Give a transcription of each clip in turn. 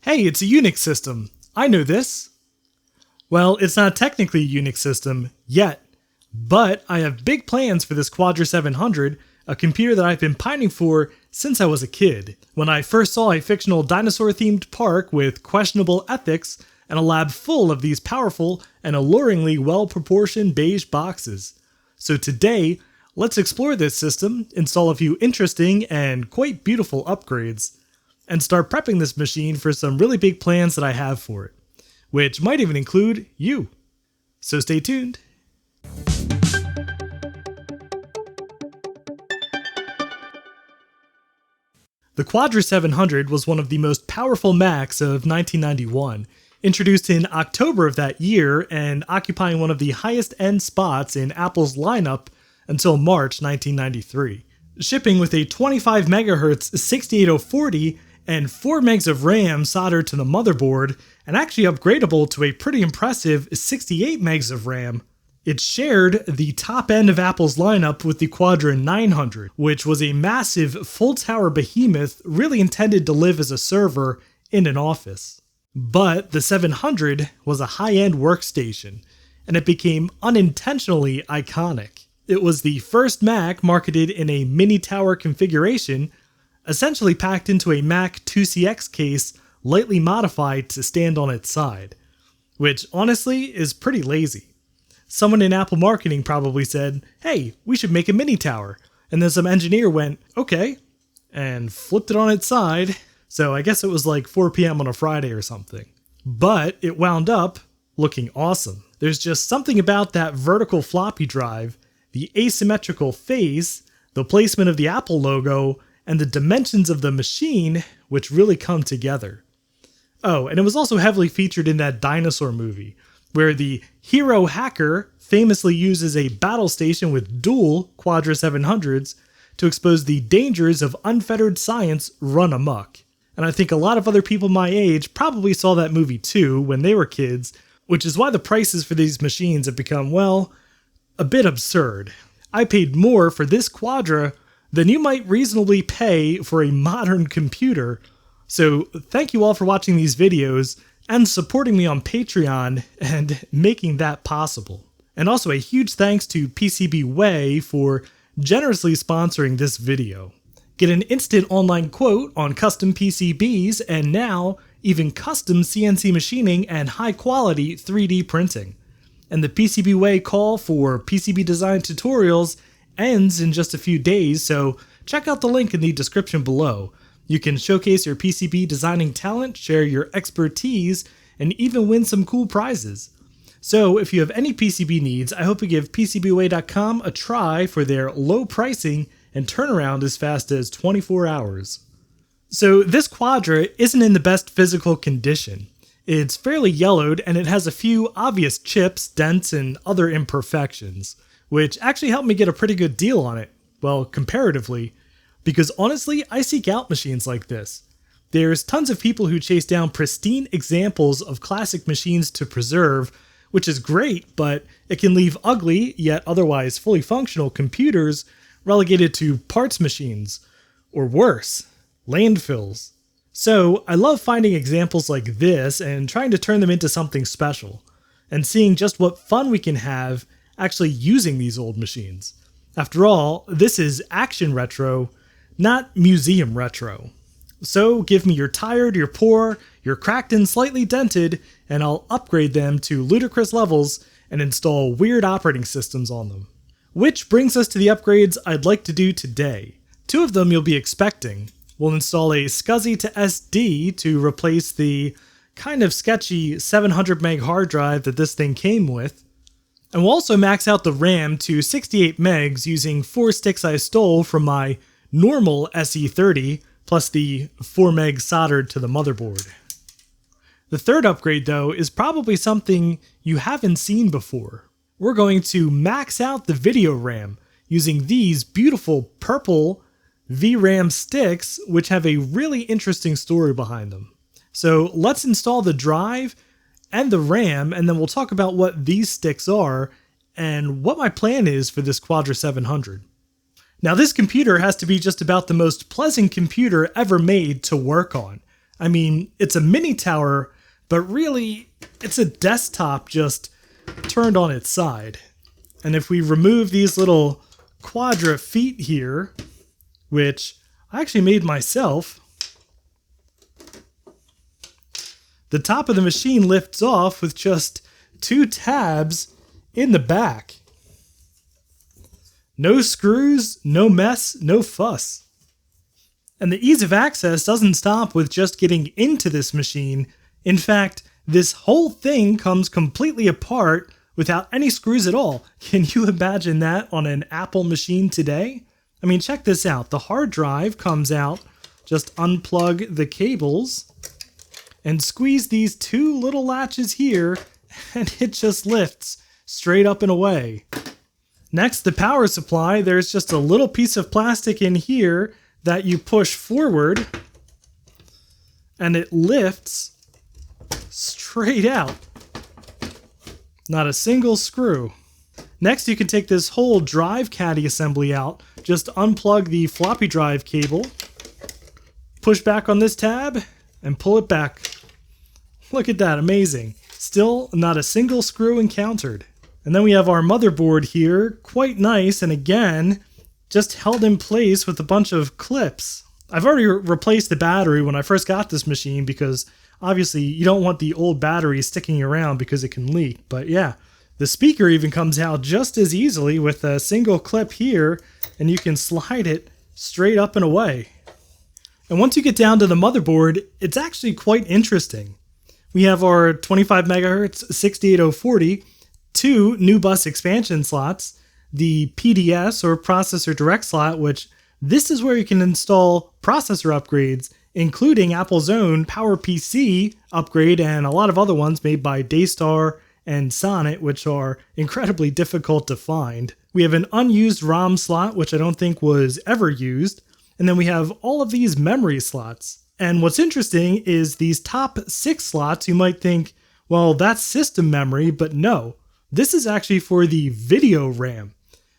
Hey, it's a Unix system. I know this. Well, it's not technically a Unix system yet, but I have big plans for this Quadra 700, a computer that I've been pining for since I was a kid, when I first saw a fictional dinosaur-themed park with questionable ethics and a lab full of these powerful and alluringly well-proportioned beige boxes. So today, let's explore this system, install a few interesting and quite beautiful upgrades, and start prepping this machine for some really big plans that I have for it, which might even include you. So stay tuned. The Quadra 700 was one of the most powerful Macs of 1991, introduced in October of that year and occupying one of the highest end spots in Apple's lineup until March 1993. Shipping with a 25 MHz 68040 and 4 megs of RAM soldered to the motherboard, and actually upgradable to a pretty impressive 68 megs of RAM, it shared the top end of Apple's lineup with the Quadra 900, which was a massive full-tower behemoth really intended to live as a server in an office. But the 700 was a high-end workstation, and it became unintentionally iconic. It was the first Mac marketed in a mini-tower configuration, essentially packed into a Mac 2CX case lightly modified to stand on its side, which honestly is pretty lazy. Someone in Apple marketing probably said, "Hey, we should make a mini tower," and then some engineer went, "Okay," and flipped it on its side, so I guess it was like 4 p.m. on a Friday or something. But it wound up looking awesome. There's just something about that vertical floppy drive, the asymmetrical face, the placement of the Apple logo, and the dimensions of the machine which really come together. Oh, and it was also heavily featured in that dinosaur movie, where the hero hacker famously uses a battle station with dual Quadra 700s to expose the dangers of unfettered science run amok. And I think a lot of other people my age probably saw that movie too when they were kids, which is why the prices for these machines have become, well, a bit absurd. I paid more for this Quadra than you might reasonably pay for a modern computer. So thank you all for watching these videos and supporting me on Patreon and making that possible. And also a huge thanks to PCBWay for generously sponsoring this video. Get an instant online quote on custom PCBs and now even custom CNC machining and high quality 3D printing. And the PCBWay call for PCB design tutorials ends in just a few days, so check out the link in the description below. You can showcase your PCB designing talent, share your expertise, and even win some cool prizes. So if you have any PCB needs, I hope you give PCBWay.com a try for their low pricing and turnaround as fast as 24 hours. So this Quadra isn't in the best physical condition. It's fairly yellowed and it has a few obvious chips, dents, and other imperfections, which actually helped me get a pretty good deal on it, well, comparatively. Because honestly, I seek out machines like this. There's tons of people who chase down pristine examples of classic machines to preserve, which is great, but it can leave ugly, yet otherwise fully functional computers relegated to parts machines, or worse, landfills. So I love finding examples like this and trying to turn them into something special, and seeing just what fun we can have actually using these old machines. After all, this is action retro, not museum retro. So give me your tired, your poor, your cracked and slightly dented, and I'll upgrade them to ludicrous levels and install weird operating systems on them. Which brings us to the upgrades I'd like to do today. 2 of them you'll be expecting. We'll install a SCSI to SD to replace the kind of sketchy 700 meg hard drive that this thing came with. And we'll also max out the RAM to 68 megs using 4 sticks I stole from my normal SE30, plus the 4 megs soldered to the motherboard. The third upgrade, though, is probably something you haven't seen before. We're going to max out the video RAM using these beautiful purple VRAM sticks, which have a really interesting story behind them. So let's install the drive and the RAM, and then we'll talk about what these sticks are and what my plan is for this Quadra 700. Now this computer has to be just about the most pleasant computer ever made to work on. I mean, it's a mini tower, but really, it's a desktop just turned on its side. And if we remove these little Quadra feet here, which I actually made myself, the top of the machine lifts off with just 2 tabs in the back. No screws, no mess, no fuss. And the ease of access doesn't stop with just getting into this machine. In fact, this whole thing comes completely apart without any screws at all. Can you imagine that on an Apple machine today? I mean, check this out. The hard drive comes out, just unplug the cables, and squeeze these 2 little latches here, and it just lifts straight up and away. Next, the power supply. There's just a little piece of plastic in here that you push forward, and it lifts straight out. Not a single screw. Next, you can take this whole drive caddy assembly out. Just unplug the floppy drive cable, push back on this tab, and pull it back. Look at that, amazing. Still not a single screw encountered. And then we have our motherboard here, quite nice, and again, just held in place with a bunch of clips. I've already replaced the battery when I first got this machine because obviously you don't want the old battery sticking around because it can leak. But yeah, the speaker even comes out just as easily with a single clip here, and you can slide it straight up and away. And once you get down to the motherboard, it's actually quite interesting. We have our 25 MHz 68040, 2 new bus expansion slots, the PDS or processor direct slot, which this is where you can install processor upgrades, including Apple's own PowerPC upgrade and a lot of other ones made by Daystar and Sonnet, which are incredibly difficult to find. We have an unused ROM slot, which I don't think was ever used, and then we have all of these memory slots. And what's interesting is these top 6 slots, you might think, well, that's system memory, but no. This is actually for the video RAM.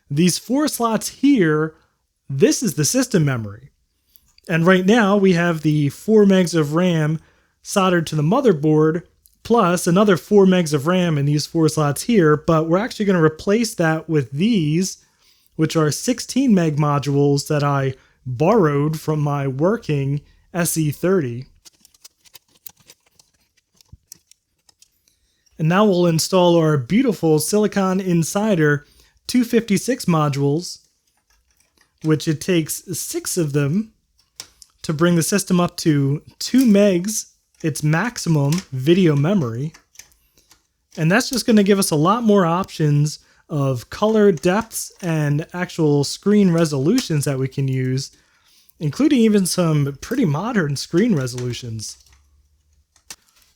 These 4 slots here, this is the system memory. And right now we have the 4 megs of RAM soldered to the motherboard, plus another 4 megs of RAM in these 4 slots here, but we're actually going to replace that with these, which are 16 meg modules that I borrowed from my working SE30. And now we'll install our beautiful Silicon Insider 256 modules, which it takes 6 of them to bring the system up to 2 megs, its maximum video memory. And that's just going to give us a lot more options of color depths and actual screen resolutions that we can use, including even some pretty modern screen resolutions.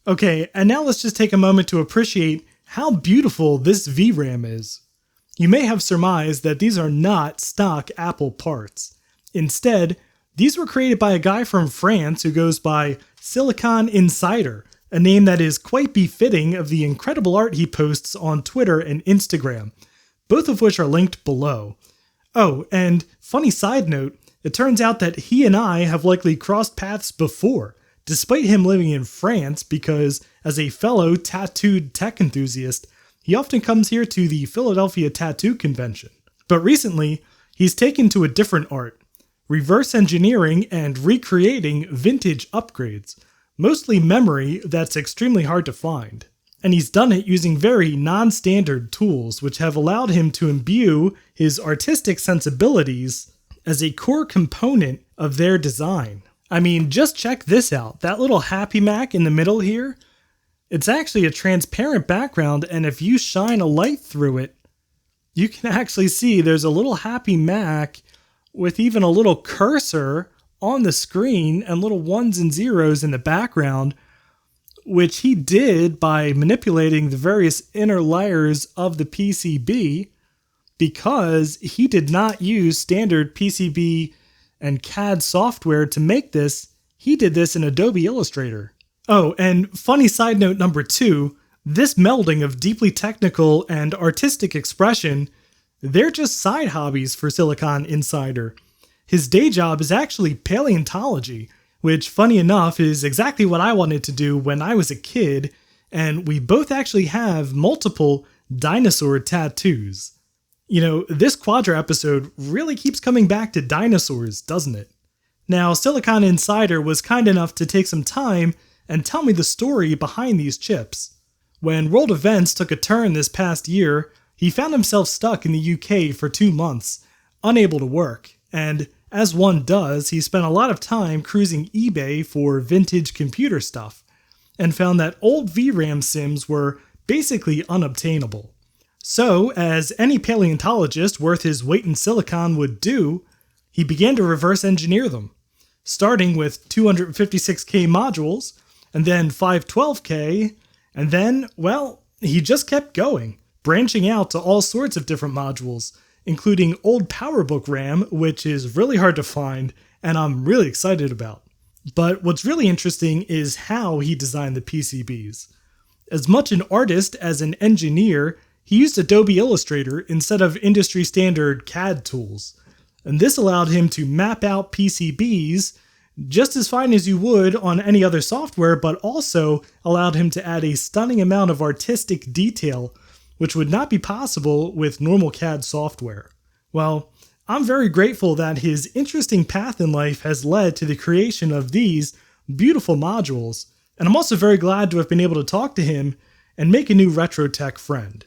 Okay, and now let's just take a moment to appreciate how beautiful this VRAM is. You may have surmised that these are not stock Apple parts. Instead, these were created by a guy from France who goes by Silicon Insider, a name that is quite befitting of the incredible art he posts on Twitter and Instagram, both of which are linked below. Oh, and funny side note, it turns out that he and I have likely crossed paths before, despite him living in France, because as a fellow tattooed tech enthusiast, he often comes here to the Philadelphia Tattoo Convention. But recently, he's taken to a different art, reverse engineering and recreating vintage upgrades, mostly memory that's extremely hard to find. And he's done it using very non-standard tools, which have allowed him to imbue his artistic sensibilities as a core component of their design. I mean, just check this out. That little Happy Mac in the middle here, it's actually a transparent background, and if you shine a light through it, you can actually see there's a little Happy Mac with even a little cursor on the screen and little 1s and 0s in the background, which he did by manipulating the various inner layers of the PCB, because he did not use standard PCB and CAD software to make this. He did this in Adobe Illustrator. Oh, and funny side note number 2, this melding of deeply technical and artistic expression, they're just side hobbies for Silicon Insider. His day job is actually paleontology, which, funny enough, is exactly what I wanted to do when I was a kid, and we both actually have multiple dinosaur tattoos. You know, this Quadra episode really keeps coming back to dinosaurs, doesn't it? Now, Silicon Insider was kind enough to take some time and tell me the story behind these chips. When world events took a turn this past year, he found himself stuck in the UK for 2 months, unable to work, and as one does, he spent a lot of time cruising eBay for vintage computer stuff, and found that old VRAM sims were basically unobtainable. So, as any paleontologist worth his weight in silicon would do, he began to reverse engineer them, starting with 256K modules, and then 512K, and then, well, he just kept going, branching out to all sorts of different modules, including old PowerBook RAM, which is really hard to find, and I'm really excited about. But what's really interesting is how he designed the PCBs. As much an artist as an engineer, he used Adobe Illustrator instead of industry standard CAD tools, and this allowed him to map out PCBs just as fine as you would on any other software, but also allowed him to add a stunning amount of artistic detail, which would not be possible with normal CAD software. Well, I'm very grateful that his interesting path in life has led to the creation of these beautiful modules, and I'm also very glad to have been able to talk to him and make a new retro tech friend.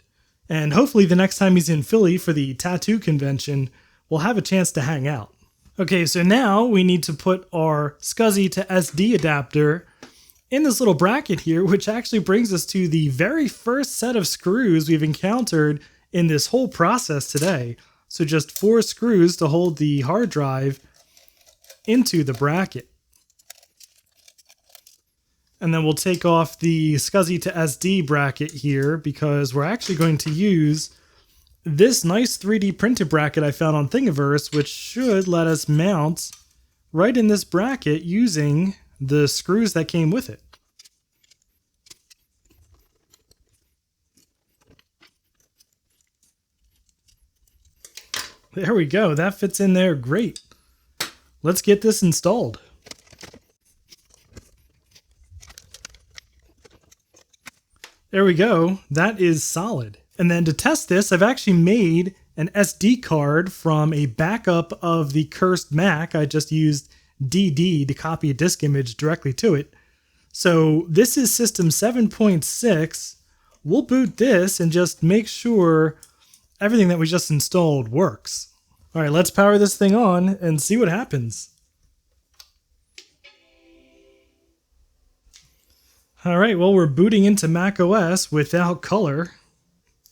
And hopefully the next time he's in Philly for the tattoo convention, we'll have a chance to hang out. Okay, so now we need to put our SCSI to SD adapter in this little bracket here, which actually brings us to the very first set of screws we've encountered in this whole process today. So just 4 screws to hold the hard drive into the bracket. And then we'll take off the SCSI to SD bracket here because we're actually going to use this nice 3D printed bracket I found on Thingiverse, which should let us mount right in this bracket using the screws that came with it. There we go, that fits in there great. Let's get this installed. There we go, that is solid. And then to test this, I've actually made an SD card from a backup of the cursed Mac. I just used DD to copy a disk image directly to it. So this is system 7.6. We'll boot this and just make sure everything that we just installed works. All right, let's power this thing on and see what happens. All right, well, we're booting into macOS without color.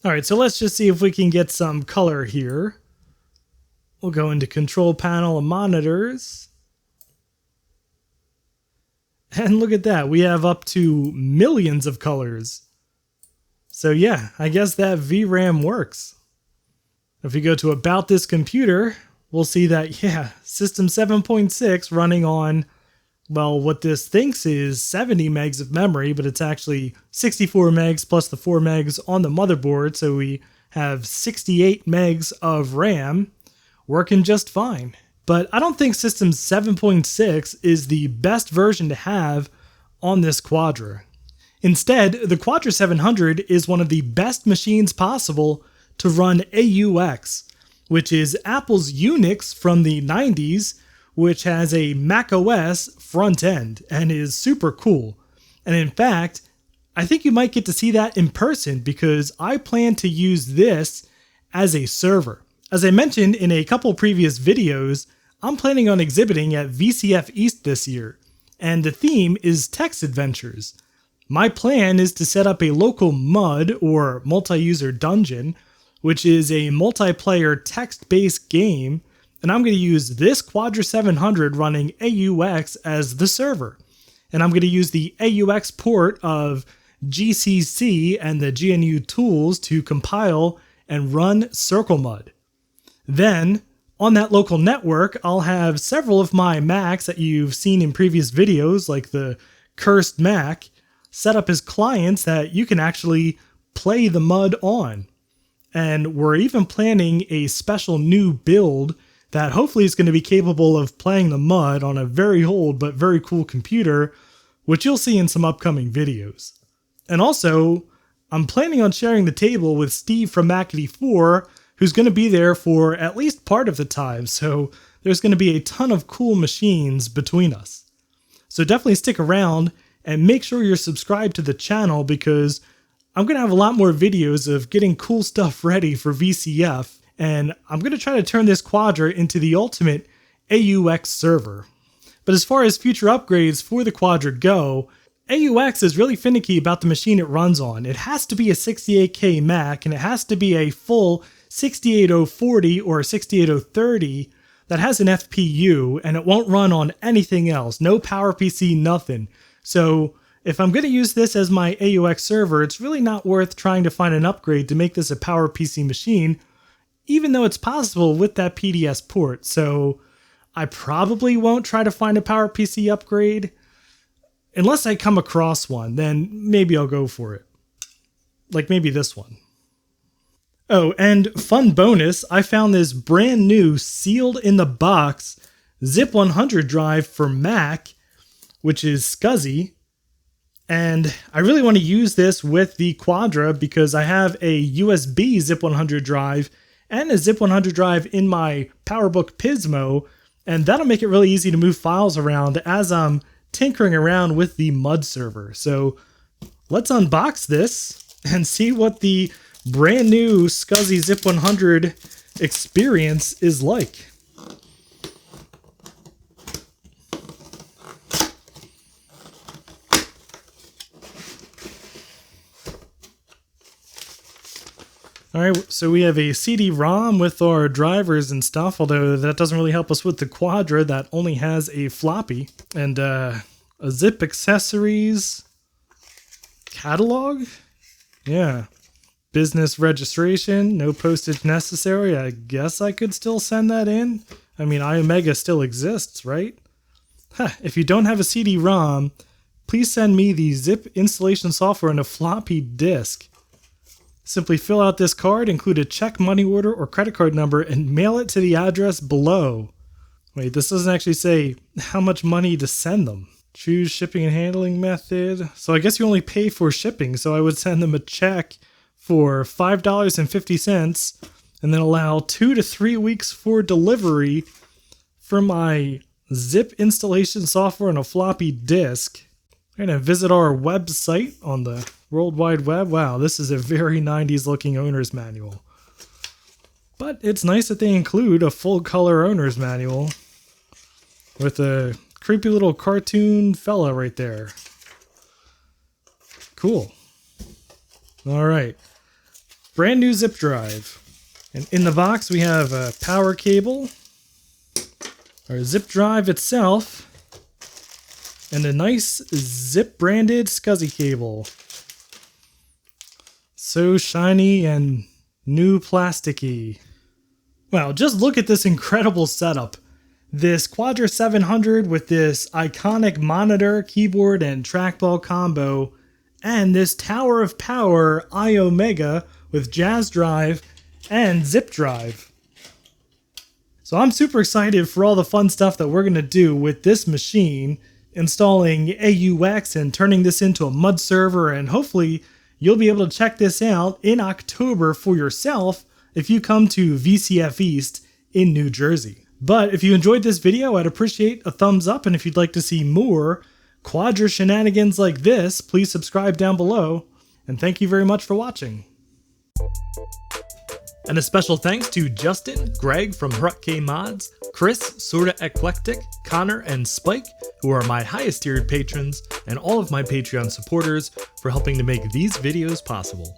All right, so let's just see if we can get some color here. We'll go into Control Panel and Monitors. And look at that, we have up to millions of colors. So yeah, I guess that VRAM works. If we go to About This Computer, we'll see that, yeah, System 7.6 running on, well, what this thinks is 70 megs of memory, but it's actually 64 megs plus the 4 megs on the motherboard, so we have 68 megs of RAM, working just fine. But I don't think System 7.6 is the best version to have on this Quadra. Instead, the Quadra 700 is one of the best machines possible to run AUX, which is Apple's Unix from the 90s, which has a macOS front end and is super cool. And in fact, I think you might get to see that in person because I plan to use this as a server. As I mentioned in a couple previous videos, I'm planning on exhibiting at VCF East this year, and the theme is text adventures. My plan is to set up a local MUD, or multi-user dungeon, which is a multiplayer text-based game, and I'm going to use this Quadra 700 running AUX as the server. And I'm going to use the AUX port of GCC and the GNU tools to compile and run CircleMud. Then, on that local network, I'll have several of my Macs that you've seen in previous videos, like the cursed Mac, set up as clients that you can actually play the MUD on. And we're even planning a special new build that hopefully is going to be capable of playing the mud on a very old but very cool computer, which you'll see in some upcoming videos. And also, I'm planning on sharing the table with Steve from Mac84, who's going to be there for at least part of the time, so there's going to be a ton of cool machines between us. So definitely stick around and make sure you're subscribed to the channel, because I'm going to have a lot more videos of getting cool stuff ready for VCF, and I'm going to try to turn this Quadra into the ultimate AUX server. But as far as future upgrades for the Quadra go, AUX is really finicky about the machine it runs on. It has to be a 68K Mac, and it has to be a full 68040 or 68030 that has an FPU, and it won't run on anything else. No PowerPC, nothing. So if I'm going to use this as my AUX server, it's really not worth trying to find an upgrade to make this a PowerPC machine, even though it's possible with that PDS port. So I probably won't try to find a PowerPC upgrade. Unless I come across one, then maybe I'll go for it. Like maybe this one. Oh, and fun bonus, I found this brand new sealed in the box Zip 100 drive for Mac, which is SCSI. And I really want to use this with the Quadra because I have a USB Zip 100 drive and a Zip 100 drive in my PowerBook Pismo, and that'll make it really easy to move files around as I'm tinkering around with the MUD server. So let's unbox this and see what the brand new SCSI Zip 100 experience is like. Alright, so we have a CD-ROM with our drivers and stuff, although that doesn't really help us with the Quadra that only has a floppy. And a zip accessories catalog? Yeah. Business registration, no postage necessary. I guess I could still send that in. I mean, iOmega still exists, right? If you don't have a CD-ROM, please send me the zip installation software and a floppy disk. Simply fill out this card, include a check, money order, or credit card number, and mail it to the address below. Wait, this doesn't actually say how much money to send them. Choose shipping and handling method. So I guess you only pay for shipping, so I would send them a check for $5.50 and then allow 2 to 3 weeks for delivery for my zip installation software and a floppy disk. I'm going to visit our website on the World Wide Web. Wow, this is a very 90s looking owner's manual. But it's nice that they include a full color owner's manual with a creepy little cartoon fella right there. Cool. Alright. Brand new zip drive. And in the box we have a power cable, our zip drive itself, and a nice zip branded SCSI cable. So shiny and new plasticky. Wow, just look at this incredible setup. This Quadra 700 with this iconic monitor, keyboard, and trackball combo, and this Tower of Power iOmega with Jazz Drive and Zip Drive. So I'm super excited for all the fun stuff that we're going to do with this machine, installing AUX and turning this into a MUD server, and hopefully you'll be able to check this out in October for yourself if you come to VCF East in New Jersey. But if you enjoyed this video, I'd appreciate a thumbs up, and if you'd like to see more Quadra shenanigans like this, please subscribe down below, and thank you very much for watching. And a special thanks to Justin, Greg from Hrutk Mods, Chris, Sorta Eclectic, Connor, and Spike, who are my highest tiered patrons, and all of my Patreon supporters for helping to make these videos possible.